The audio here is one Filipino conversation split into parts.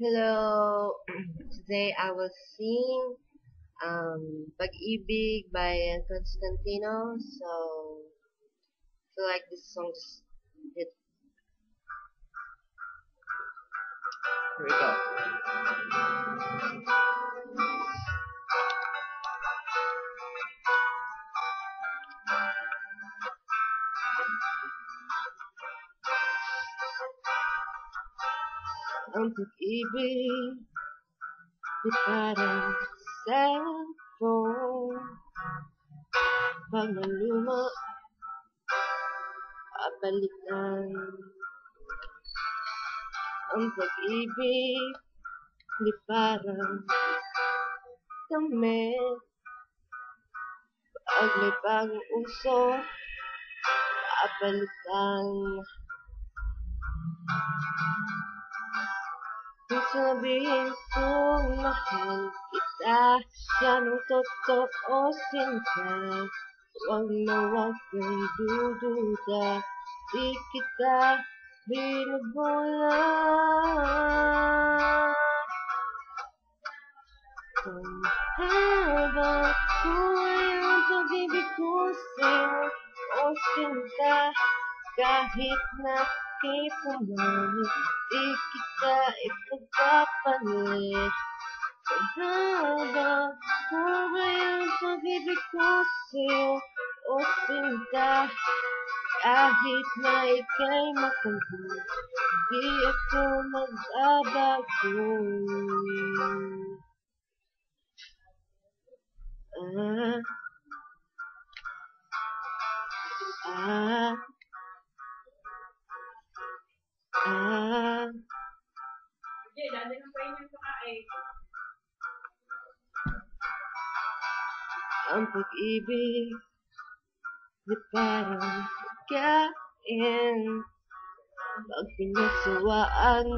Hello. Today I will sing Pag-ibig by Constantino. So, if you like this song, just hit. Here we go. Ang pag-ibig di parang cellphone. Pag naluma, babalikan. Ang pag-ibig di parang damit. Pag may bagong uso, babalikan. Kung sabihin kong mahal kita, yan ang totoo sinta. Huwag na huwag kang dududa, di kita binubula. Kung habang buhay ang pag-ibig ko sa'yo, o sinta, kahit nakita mo, di kita ipagpapalit. Kung habang buhay ang pag-ibig ko sa'yo, o sinta, kahit na ika'y matagal, di ako magbabago. Ang pag-ibig di parang pagkain. Pag pinagsawaan,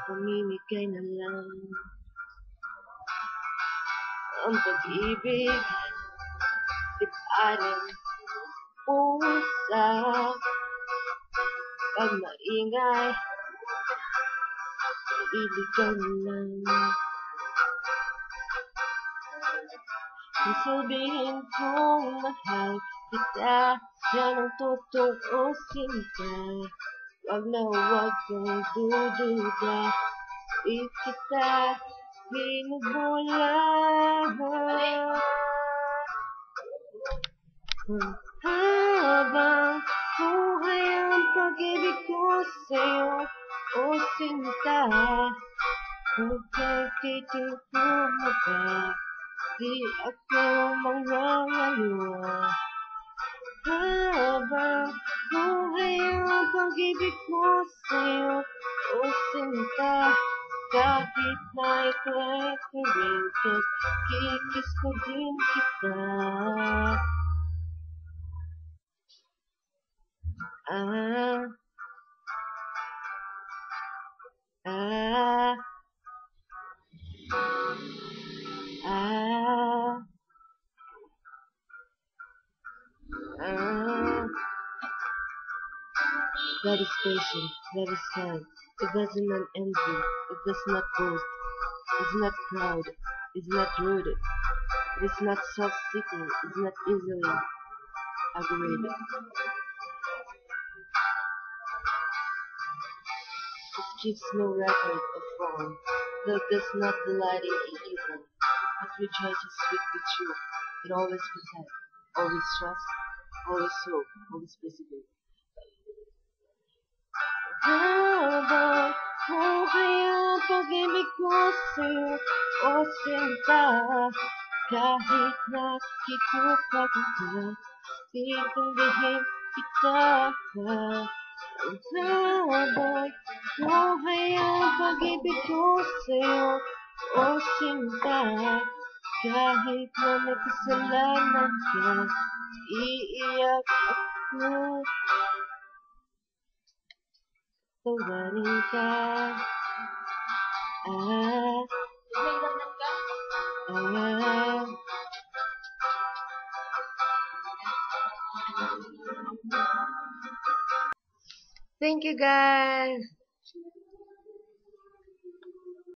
pamimigay na lang. Ang pag-ibig di parang pusa. Pag maingay, ibigay na lang. Kung sabihin kong mahal kita, yan ang totoo sinta. Huwag na huwag kang dududa, di kita binubula. Kung habang buhay ang pag-ibig ko sa'yo, o sinta, kung nagtitipo mo ba, di ako mangangaliwa. Habang buhay ang pag-ibig ko sa'yo, o sinta, kahit na ika'y kuwintas, kikis ko din kita. God is patient, God is kind, it doesn't envy, it does not boast, is not proud, is not rude, it is not self-seeking, is not easily aggravated. It keeps no record of wrong, though it does not delight in evil, but rejoices with the truth. It always protects, always trusts, always hope, always persevere. Habang buhay ang pag-ibig ko sa'yo, o sinta, kahit nakikita kita, titindihin kita. Habang buhay ang pag-ibig ko sa'yo, o sinta, kahit na may kasalanan ka, iiyak ako. Tawarin ka. Thank you guys.